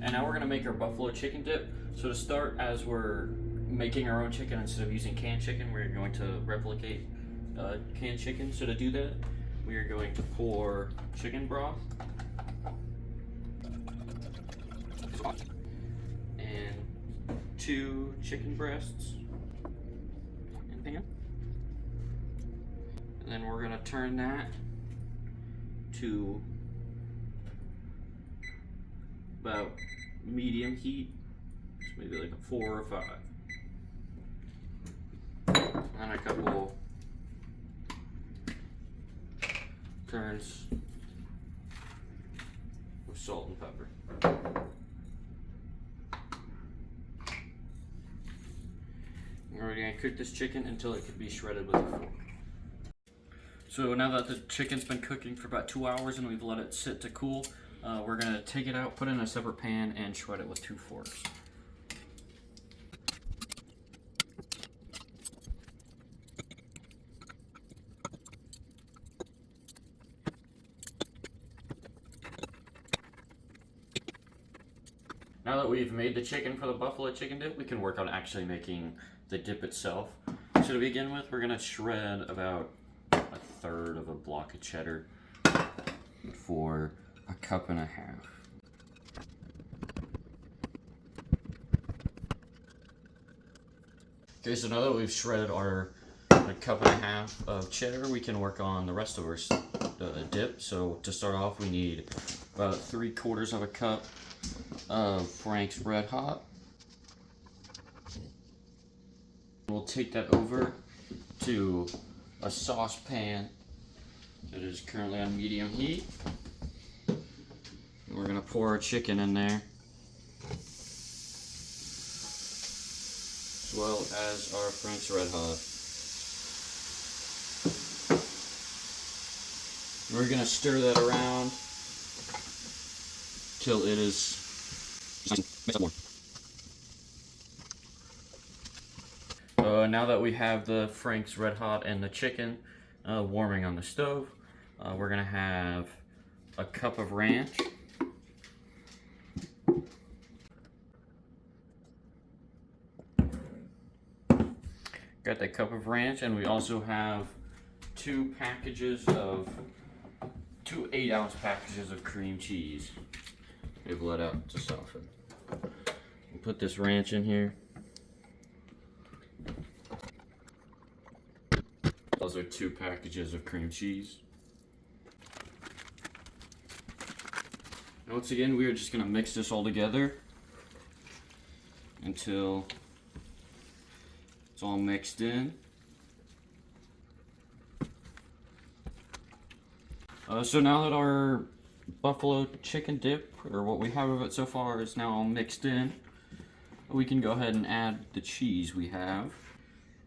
And now we're gonna make our buffalo chicken dip. So to start, as we're making our own chicken, instead of using canned chicken, we're going to replicate canned chicken. So to do that, we are going to pour chicken broth and 2 chicken breasts in pan. And then we're gonna turn that to about medium heat, so maybe like a 4 or 5. And a couple turns of salt and pepper. And we're gonna cook this chicken until it can be shredded with a fork. So now that the chicken's been cooking for about 2 hours and we've let it sit to cool, we're gonna take it out, put it in a separate pan, and shred it with 2 forks. Now that we've made the chicken for the buffalo chicken dip, we can work on actually making the dip itself. So to begin with, we're gonna shred about 1/3 of a block of cheddar for 1.5 cups. Okay, so now that we've shredded our 1.5 cups of cheddar, we can work on the rest of our dip. So to start off, we need about 3/4 cup of Frank's Red Hot. We'll take that over to a saucepan that is currently on medium heat. And we're gonna pour our chicken in there, as well as our Frank's Red Hot. And we're gonna stir that around till it is mix up more. Now that we have the Frank's Red Hot and the chicken warming on the stove, we're gonna have a cup of ranch, got that cup of ranch, and we also have 2 8-ounce packages of cream cheese we've let out to soften. We'll put this ranch in here. Those are 2 packages of cream cheese. And once again, we are just going to mix this all together until it's all mixed in. So now that our buffalo chicken dip, or what we have of it so far, is now all mixed in, we can go ahead and add the cheese we have.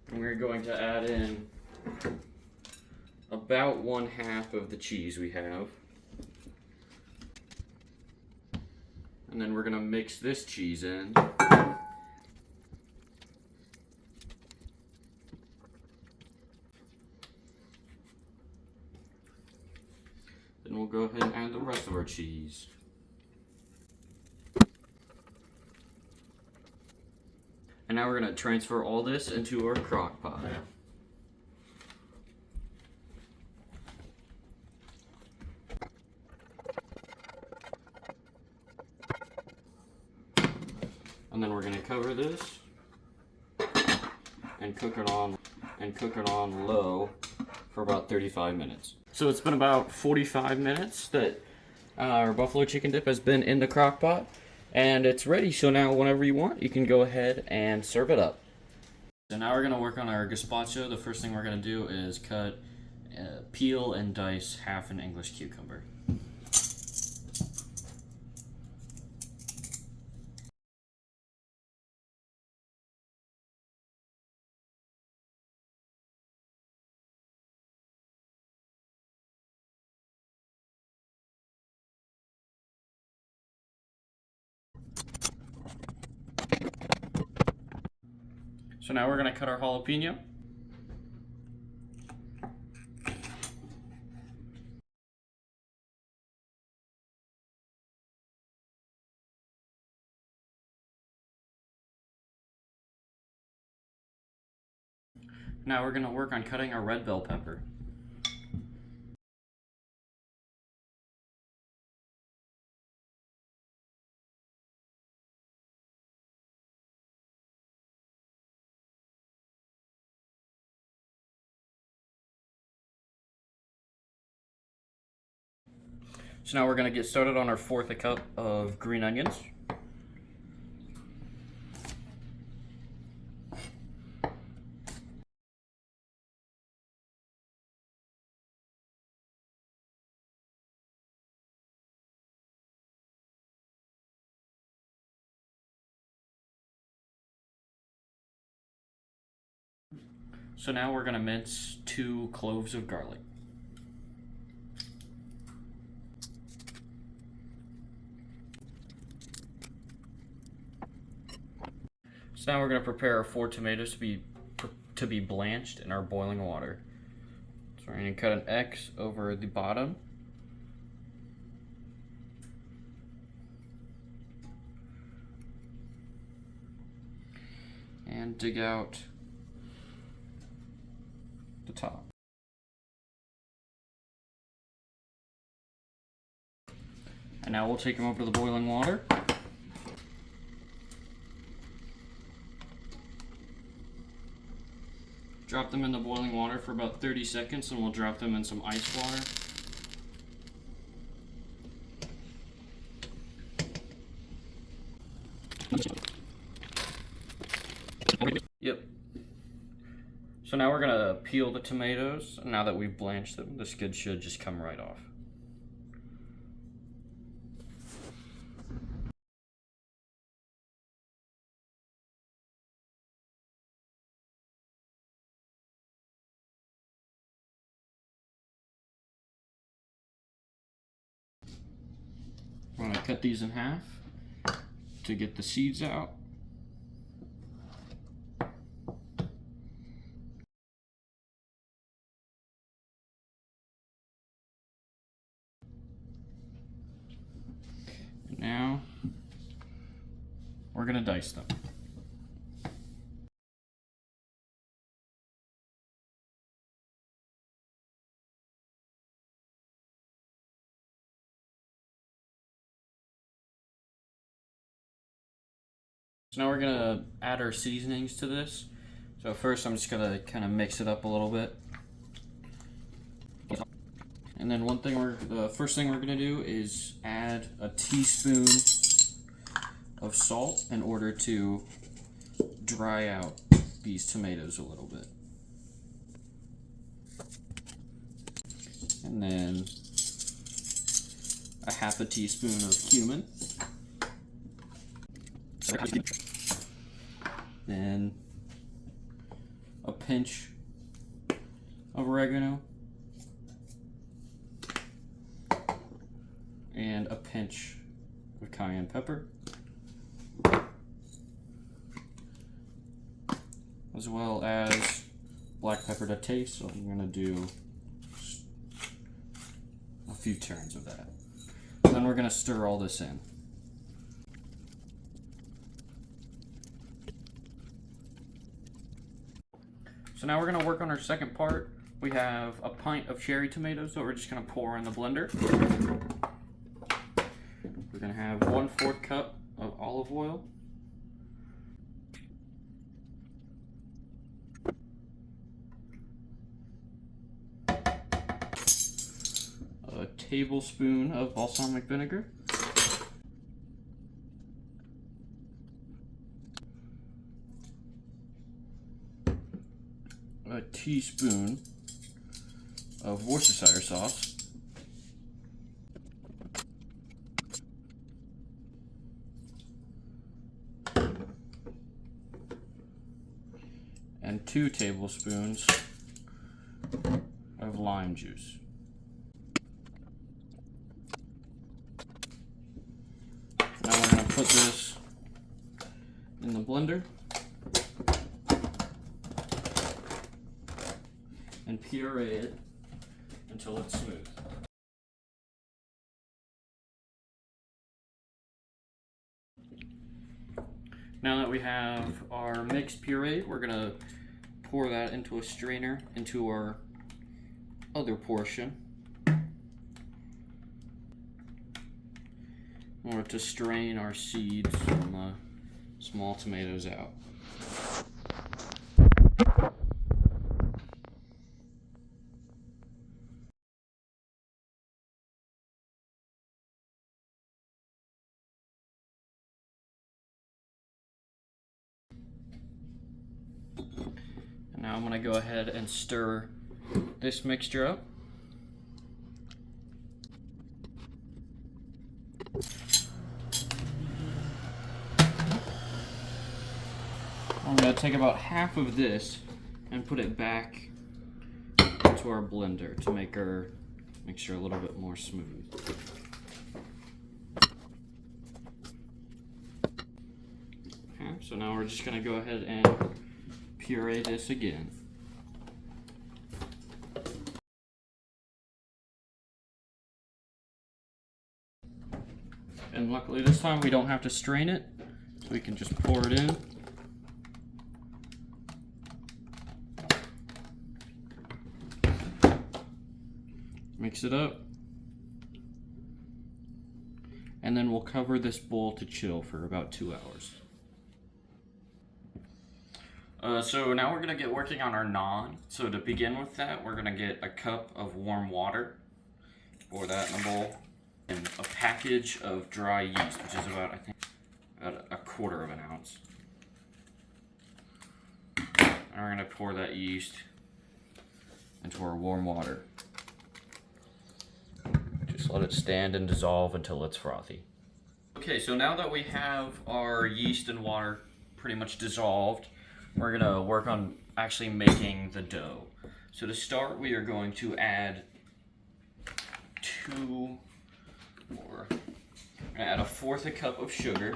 And we're going to add in about 1/2 of the cheese we have. And then we're going to mix this cheese in. Then we'll go ahead and add the rest of our cheese. And now we're going to transfer all this into our crock pot. And then we're going to cover this and cook it on low for about 35 minutes. So it's been about 45 minutes that our buffalo chicken dip has been in the crock pot, and it's ready. So now whenever you want, you can go ahead and serve it up. So now we're going to work on our gazpacho. The first thing we're going to do is cut, peel and dice half an English cucumber. So now we're going to cut our jalapeno. Now we're going to work on cutting our red bell pepper. So now we're going to get started on our 1/4 cup of green onions. So now we're going to mince 2 cloves of garlic. So now we're going to prepare our 4 tomatoes to be blanched in our boiling water. So we're going to cut an X over the bottom. And dig out the top. And now we'll take them over to the boiling water. Drop them in the boiling water for about 30 seconds and we'll drop them in some ice water. Yep. So now we're gonna peel the tomatoes. Now that we've blanched them, the skid should just come right off. I'm gonna cut these in half to get the seeds out. Now we're gonna dice them. So now we're gonna add our seasonings to this. So first I'm just gonna kind of mix it up a little bit. And then the first thing we're gonna do is add a teaspoon of salt in order to dry out these tomatoes a little bit. And then a 1/2 teaspoon of cumin. Then a pinch of oregano. And a pinch of cayenne pepper. As well as black pepper to taste, so I'm gonna do a few turns of that. Then we're gonna stir all this in. So now we're gonna work on our second part. We have a pint of cherry tomatoes that we're just gonna pour in the blender. We're gonna have 1/4 cup of olive oil. A tablespoon of balsamic vinegar. A teaspoon of Worcestershire sauce. And 2 tablespoons of lime juice. Now we're going to put this in the blender and puree it until it's smooth. Now that we have our mixed puree, we're going to pour that into a strainer, into our other portion, in order to strain our seeds from the small tomatoes out. And now I'm going to go ahead and stir this mixture up. I'm going to take about half of this and put it back into our blender to make our mixture a little bit more smooth. Okay, so now we're just going to go ahead and puree this again. And luckily this time we don't have to strain it, so we can just pour it in. Mix it up. And then we'll cover this bowl to chill for about 2 hours. So now we're gonna get working on our naan. So to begin with that, we're gonna get a cup of warm water, pour that in a bowl, and a package of dry yeast, which is about, I think, about a quarter of an ounce. And we're gonna pour that yeast into our warm water. Just let it stand and dissolve until it's frothy. Okay, so now that we have our yeast and water pretty much dissolved, we're gonna work on actually making the dough. So to start, we are going to add add 1/4 cup of sugar.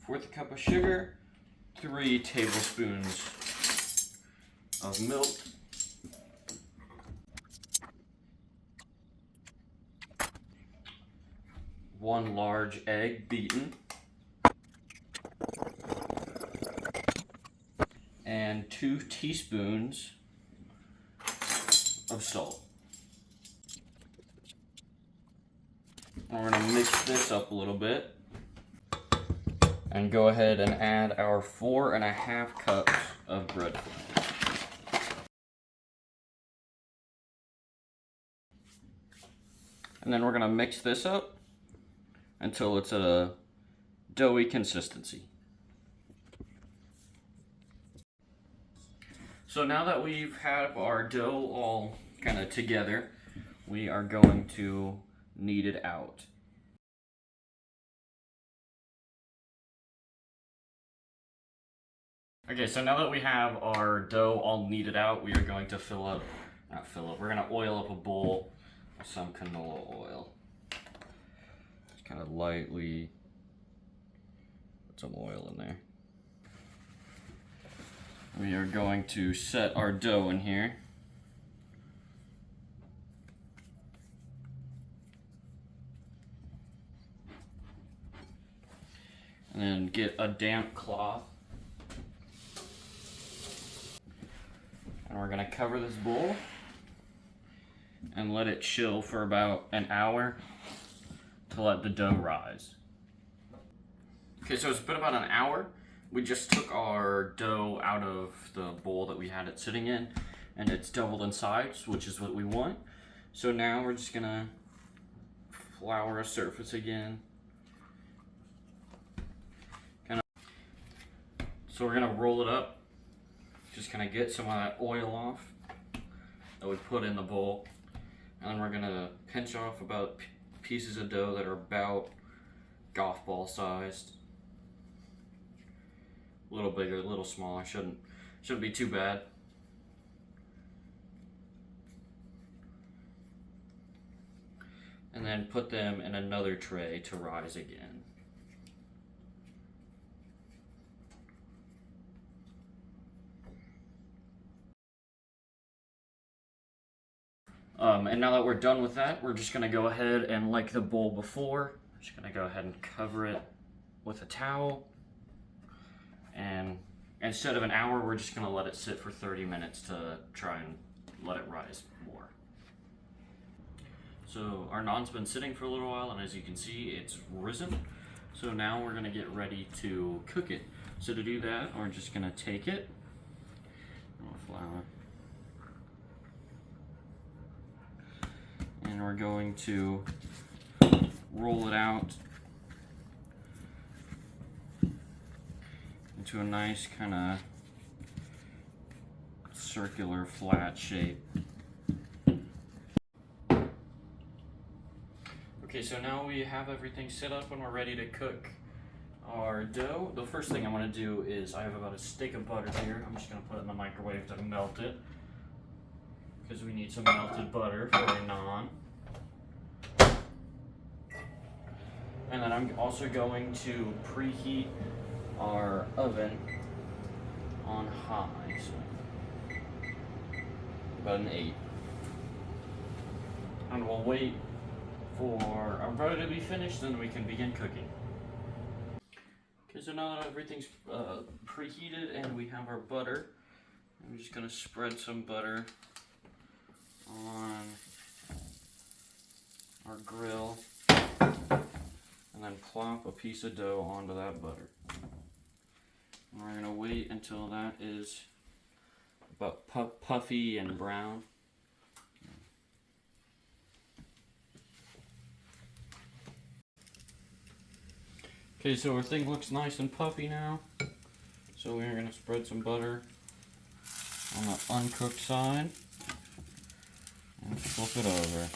1/4 cup of sugar, 3 tablespoons of milk, 1 large egg beaten, and 2 teaspoons of salt. And we're going to mix this up a little bit and go ahead and add our 4½ cups of bread flour. And then we're going to mix this up until it's at a doughy consistency. So now that we've had our dough all kind of together, we are going to knead it out. Okay, so now that we have our dough all kneaded out, we are going to we're going to oil up a bowl with some canola oil. Just kind of lightly put some oil in there. We are going to set our dough in here. And then get a damp cloth. And we're gonna cover this bowl and let it chill for about an hour to let the dough rise. Okay, so it's been about an hour. We just took our dough out of the bowl that we had it sitting in, and it's doubled in size, which is what we want. So now we're just gonna flour a surface again. So we're gonna roll it up, just kind of get some of that oil off that we put in the bowl. And then we're gonna pinch off about pieces of dough that are about golf ball sized. A little bigger, a little smaller, shouldn't be too bad. And then put them in another tray to rise again. And now that we're done with that, we're just gonna go ahead and, like the bowl before, just gonna go ahead and cover it with a towel And instead of an hour, we're just gonna let it sit for 30 minutes to try and let it rise more. So our naan's been sitting for a little while, and as you can see, it's risen. So now we're gonna get ready to cook it. So to do that, we're just gonna take it, flour, and we're going to roll it out into a nice kind of circular flat shape. Okay, so now we have everything set up and we're ready to cook our dough. The first thing I'm going to do is I have about a stick of butter here. I'm just going to put it in the microwave to melt it, because we need some melted butter for a naan. And then I'm also going to preheat our oven on high, so about an 8. And we'll wait for our butter to be finished, then we can begin cooking. Okay, so now that everything's preheated and we have our butter, I'm just going to spread some butter on our grill and then plop a piece of dough onto that butter. And we're going to wait until that is about puffy and brown. Okay, so our thing looks nice and puffy now. So we're going to spread some butter on the uncooked side and flip it over.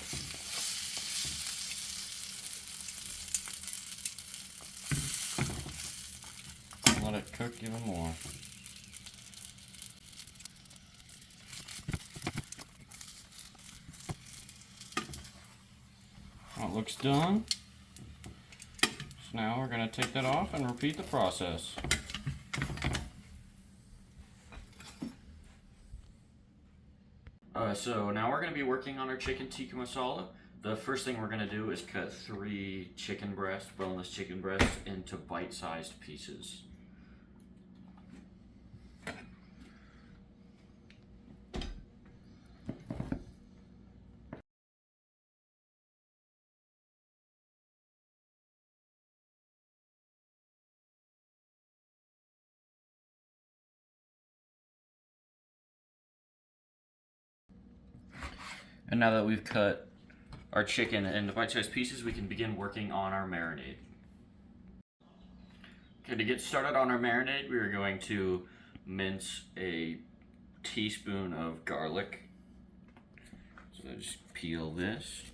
Let it cook even more. Well, it looks done. So now we're going to take that off and repeat the process. So now we're going to be working on our chicken tikka masala. The first thing we're going to do is cut 3 chicken breasts, boneless chicken breasts, into bite-sized pieces. And now that we've cut our chicken into bite-sized pieces, we can begin working on our marinade. Okay, to get started on our marinade, we are going to mince a teaspoon of garlic. So just peel this.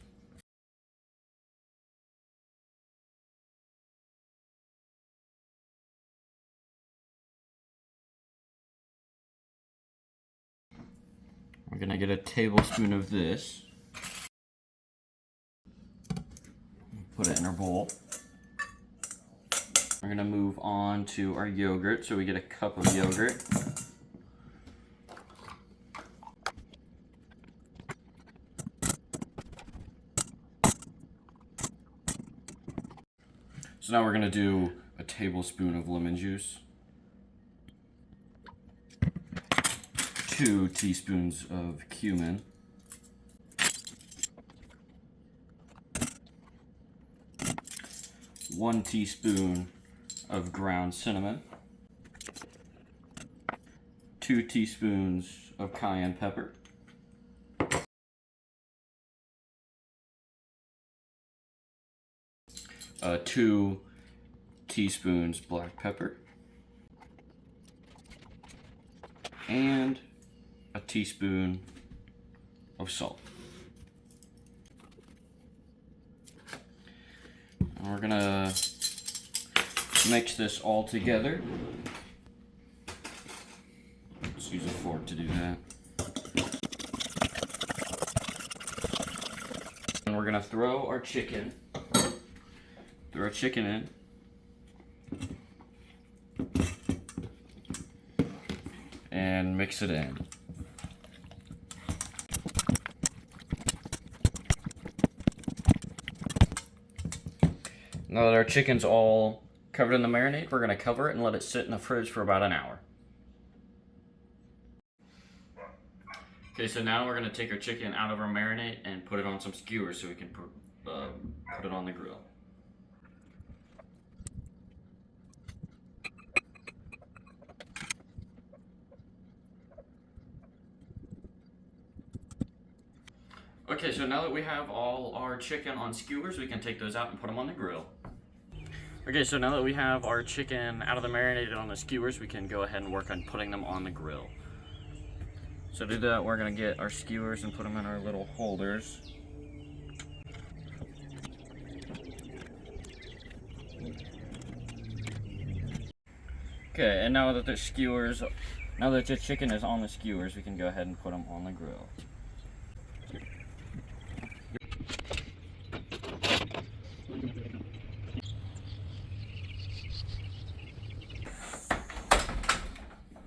We're gonna get a tablespoon of this. Put it in our bowl. We're gonna move on to our yogurt, so we get a cup of yogurt. So now we're gonna do a tablespoon of lemon juice, 2 teaspoons of cumin, 1 teaspoon of ground cinnamon, 2 teaspoons of cayenne pepper, 2 teaspoons black pepper, and a teaspoon of salt. And we're gonna mix this all together. Let's use a fork to do that. And we're gonna throw our chicken in. And mix it in. Now that our chicken's all covered in the marinade. We're gonna cover it and let it sit in the fridge for about an hour. Okay, so now we're gonna take our chicken out of our marinade and put it on some skewers so we can put it on the grill. Okay, so now that we have all our chicken on skewers, we can take those out and put them on the grill. Okay, so now that we have our chicken out of the marinade and on the skewers, we can go ahead and work on putting them on the grill. So to do that, we're going to get our skewers and put them in our little holders. Okay, and now that the chicken is on the skewers, we can go ahead and put them on the grill.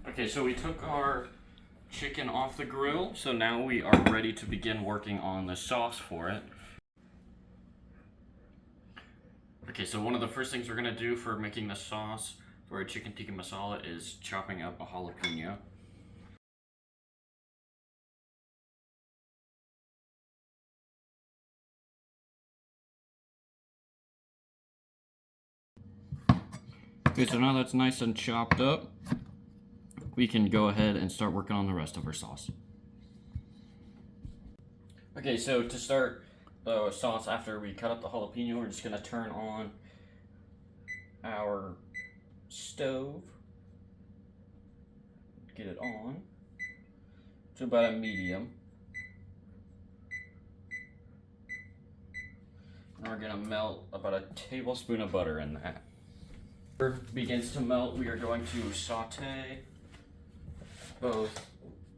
Okay, so we took our chicken off the grill, so now we are ready to begin working on the sauce for it. Okay, so one of the first things we're going to do for making the sauce for our chicken tikka masala is chopping up a jalapeno. Okay, so now that's nice and chopped up, we can go ahead and start working on the rest of our sauce. Okay, so to start the sauce after we cut up the jalapeno, we're just going to turn on our stove, get it on to about a medium. And we're going to melt about a tablespoon of butter in that. Butter begins to melt, we are going to saute both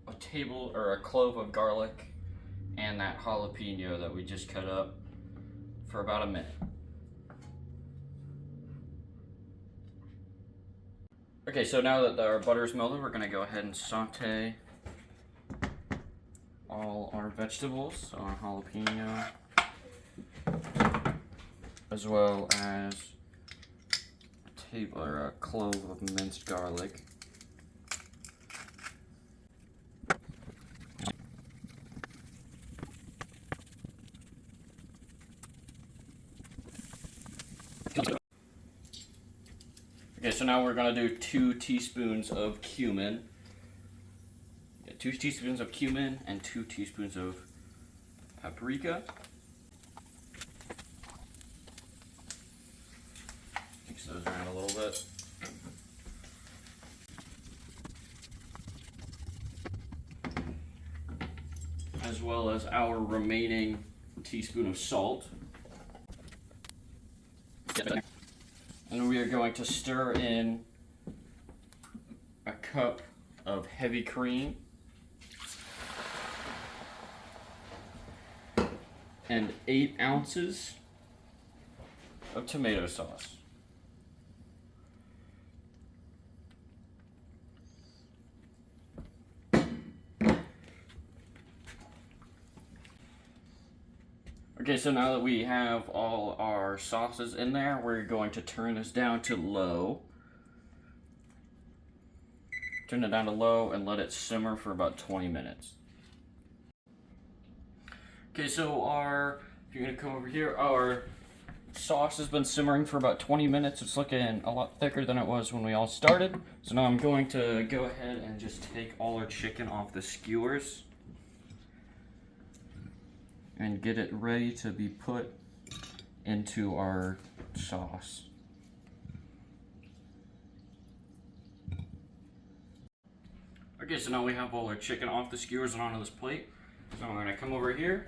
a clove of garlic and that jalapeno that we just cut up for about a minute. Okay, so now that our butter is melted, we're going to go ahead and saute all our vegetables, our jalapeno, as well as a clove of minced garlic. Okay, so now we're going to do 2 teaspoons of cumin. 2 teaspoons of cumin and 2 teaspoons of paprika. Mix those around a little bit. As well as our remaining teaspoon of salt. And we are going to stir in a cup of heavy cream and 8 ounces of tomato sauce. Okay, so now that we have all our sauces in there, we're going to turn this down to low. Turn it down to low and let it simmer for about 20 minutes. Okay, so if you're gonna come over here, our sauce has been simmering for about 20 minutes. It's looking a lot thicker than it was when we all started. So now I'm going to go ahead and just take all our chicken off the skewers and get it ready to be put into our sauce. Okay, so now we have all our chicken off the skewers and onto this plate. So I'm gonna come over here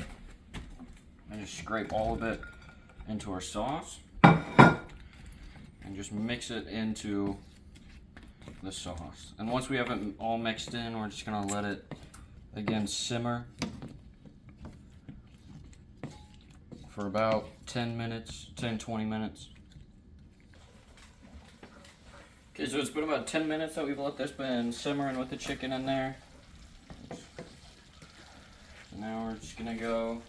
and just scrape all of it into our sauce and just mix it into the sauce. And once we have it all mixed in, we're just gonna let it again simmer for about 10 minutes, 20 minutes. Okay, so it's been about 10 minutes that we've let this been simmering with the chicken in there. Now we're just gonna go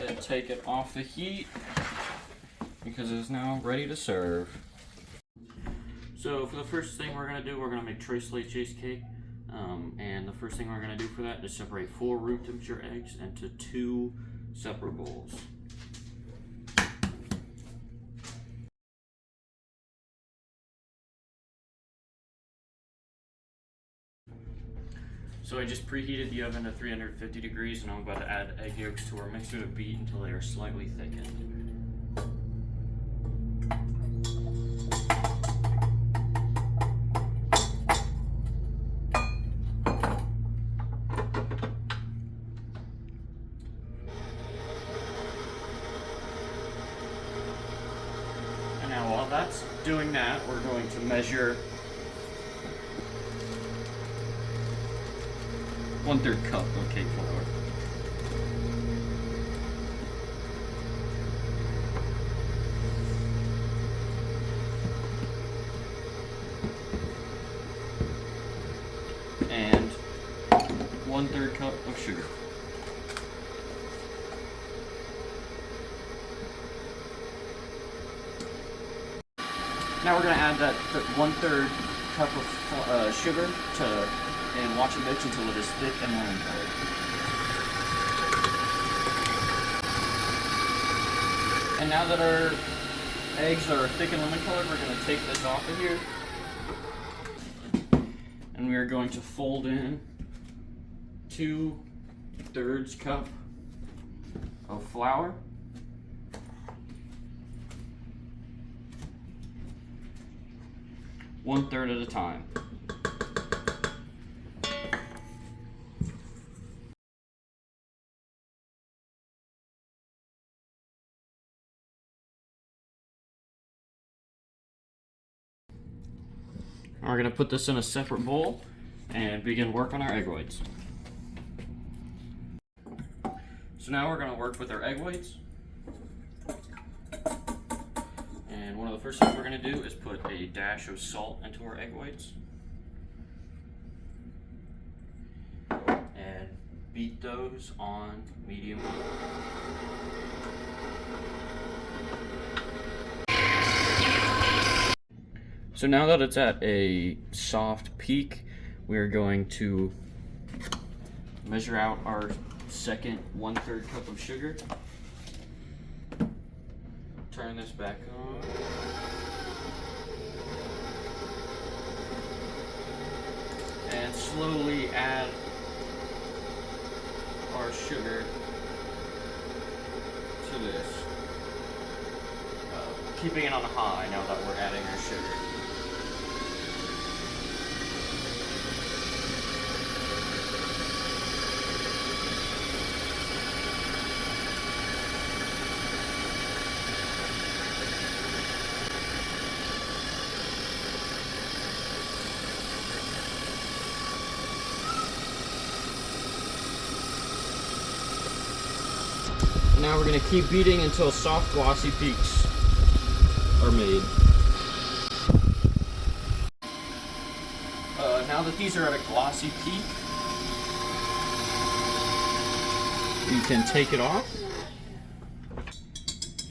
and take it off the heat because it's now ready to serve. So for the first thing we're gonna do, we're gonna make trace lace cheesecake. And the first thing we're gonna do for that is separate 4 room temperature eggs into 2 separate bowls. So I just preheated the oven to 350 degrees, and I'm about to add egg yolks to our mixer to beat until they are slightly thickened. And now while that's doing that, we're going to measure 1/3 cup of cake flour. And 1/3 cup of sugar. Now we're going to add that 1/3 cup of sugar and watch it mix until it is thick and lemon colored. And now that our eggs are thick and lemon colored, we're going to take this off of here. And we are going to fold in 2/3 cup of flour. One-third at a time. We're going to put this in a separate bowl and begin work on our egg whites. So now we're going to work with our egg whites. And one of the first things we're going to do is put a dash of salt into our egg whites. And beat those on medium heat. So now that it's at a soft peak, we are going to measure out our second 1/3 cup of sugar. Turn this back on. And slowly add our sugar to this. Keeping it on high now that we're adding our sugar. Now we're going to keep beating until soft glossy peaks are made. Now that these are at a glossy peak, you can take it off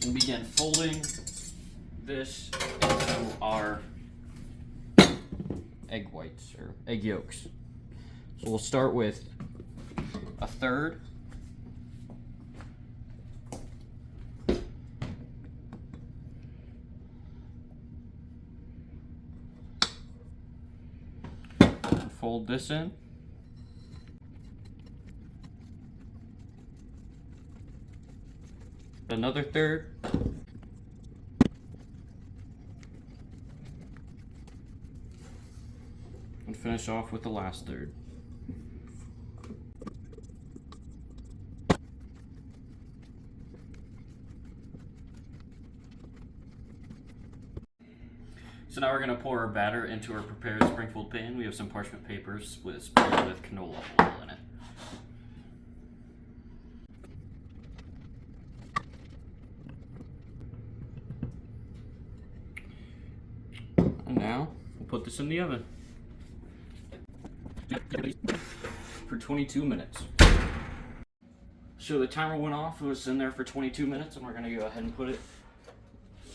and begin folding this into our egg whites or egg yolks. So we'll start with 1/3. Fold this in. Another 1/3. And finish off with the last 1/3. So now we're going to pour our batter into our prepared spring-fold pan. We have some parchment papers sprinkled with canola oil in it. And now we'll put this in the oven for 22 minutes. So the timer went off, it was in there for 22 minutes, and we're going to go ahead and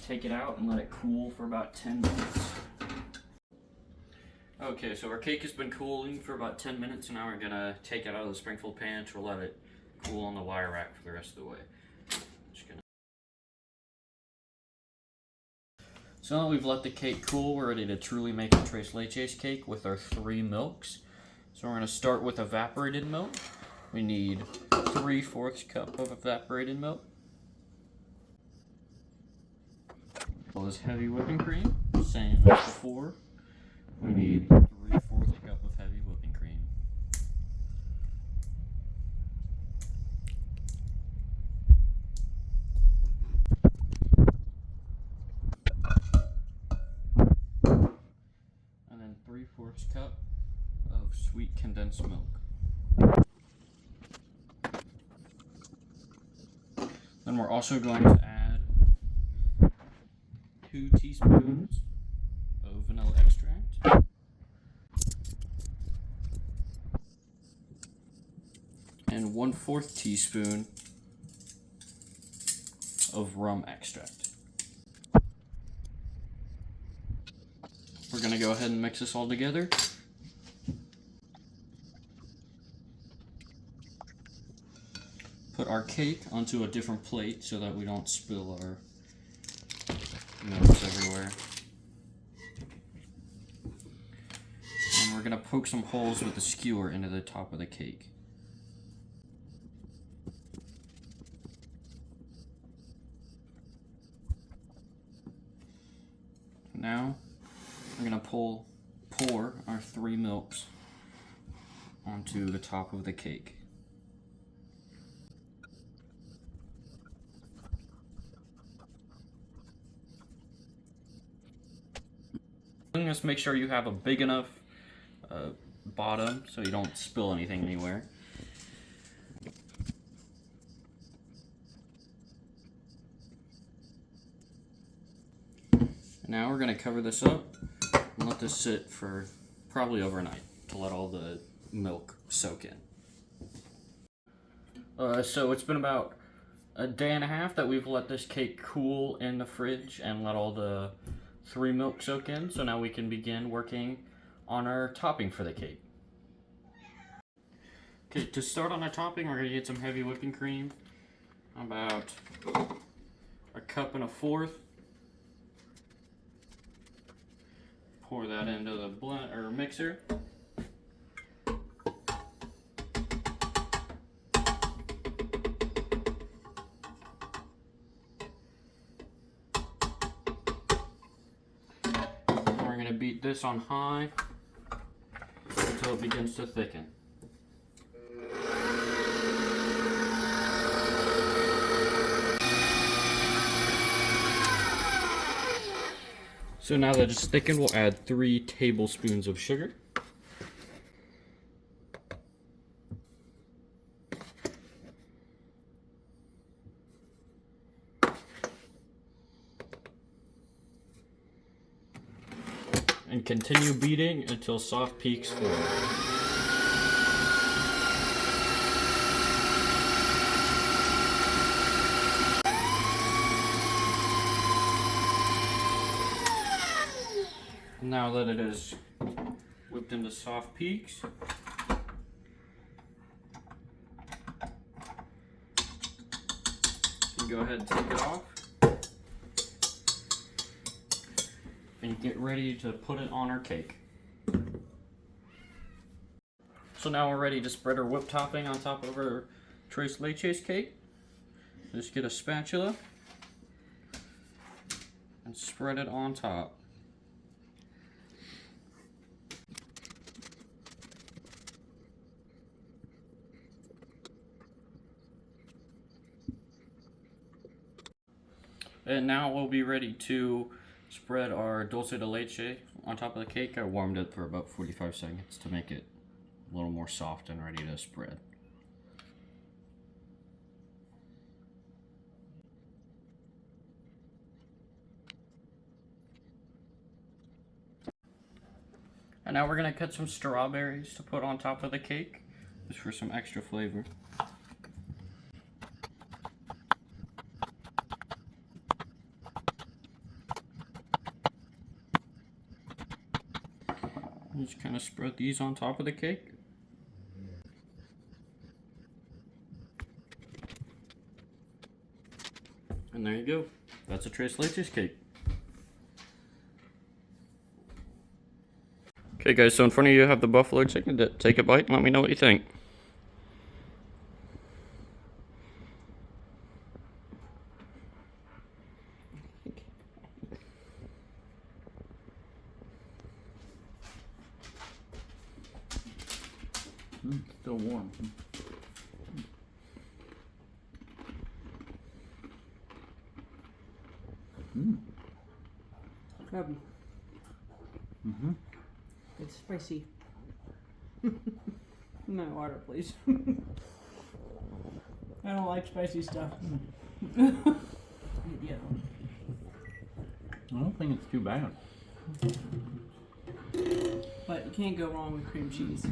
take it out and let it cool for about 10 minutes. Okay, so our cake has been cooling for about 10 minutes, and now we're gonna take it out of the Springfield pan to let it cool on the wire rack for the rest of the way. So now we've let the cake cool, we're ready to truly make a tres leches cake with our 3 milks. So we're gonna start with evaporated milk. We need 3/4 cup of evaporated milk. Well, this heavy whipping cream, same as before. We need 3/4 cup of heavy whipping cream. And then 3/4 cup of sweet condensed milk. Then we're also going to add 2 teaspoons of vanilla extract. And 1/4 teaspoon of rum extract. We're going to go ahead and mix this all together. Put our cake onto a different plate so that we don't spill our milks everywhere. And we're going to poke some holes with the skewer into the top of the cake. Now we're going to pour our 3 milks onto the top of the cake. Just make sure you have a big enough bottom so you don't spill anything anywhere. Now we're going to cover this up and let this sit for probably overnight to let all the milk soak in. So it's been about a day and a half that we've let this cake cool in the fridge and let all the 3 milk soak in. So now we can begin working on our topping for the cake. Okay, to start on our topping, we're going to get some heavy whipping cream, about 1.25 cups. Pour that into the blend or mixer. We're going to beat this on high until it begins to thicken. So now that it's thickened, we'll add 3 tablespoons of sugar. And continue beating until soft peaks form. Now that it is whipped into soft peaks, you can go ahead and take it off and get ready to put it on our cake. So now we're ready to spread our whipped topping on top of our tres leches cake. Just get a spatula and spread it on top. And now we'll be ready to spread our dulce de leche on top of the cake. I warmed it for about 45 seconds to make it a little more soft and ready to spread. And now we're going to cut some strawberries to put on top of the cake, just for some extra flavor. Just kind of spread these on top of the cake. And there you go. That's a tres leches cake. Okay guys, so in front of you have the buffalo chicken dip. Take a bite and let me know what you think. Still warm. Good. Mm-hmm. It's spicy. No water, please. I don't like spicy stuff. Yeah. I don't think it's too bad. But you can't go wrong with cream cheese.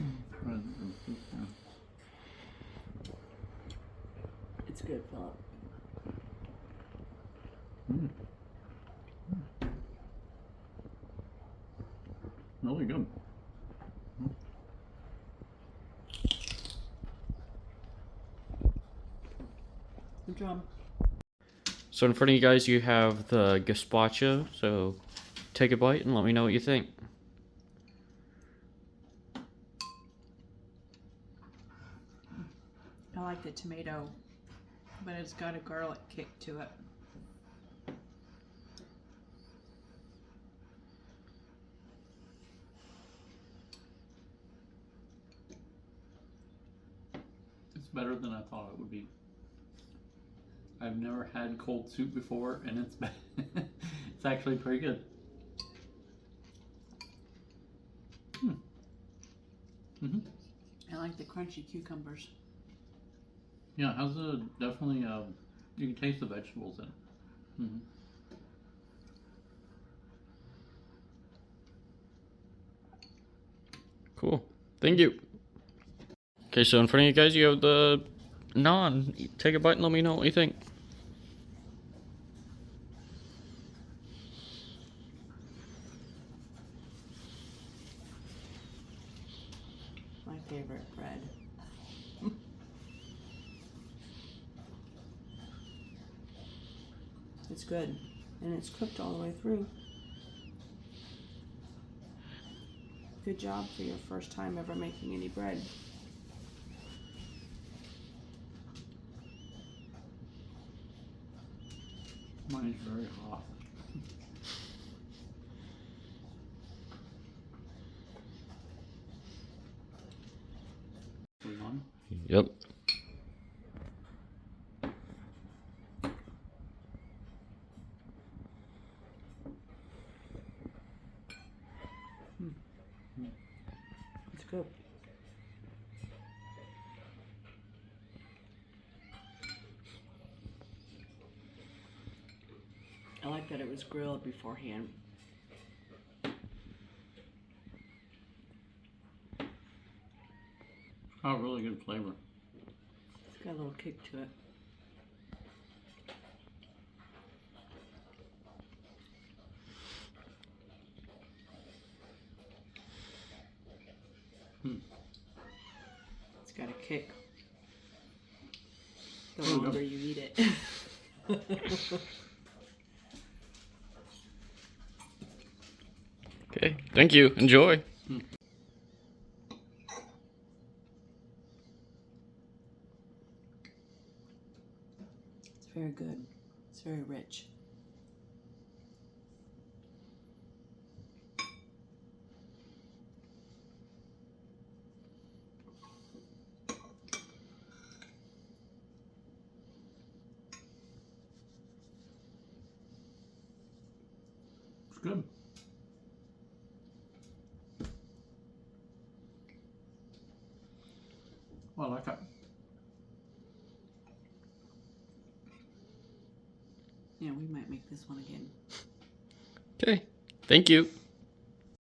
It's good, Phillip. Really good. Good job. So in front of you guys you have the gazpacho, so take a bite and let me know what you think. I like the tomato, but it's got a garlic kick to it. It's better than I thought it would be. I've never had cold soup before, and it's it's actually pretty good. I like the crunchy cucumbers. Yeah, it has a definitely you can taste the vegetables in it. Cool. Thank you. Okay, so in front of you guys you have the naan. Take a bite and let me know what you think. My favorite bread. It's good, and it's cooked all the way through. Good job for your first time ever making any bread. Mine's very hot. We on? Yep. It's good. I like that it was grilled beforehand. Oh, really good flavor. It's got a little kick to it. It's got a kick. The longer you eat it. Okay, thank you. Enjoy. It's very good. It's very rich. It's good. Well, I like it. Yeah, we might make this one again. Okay, thank you.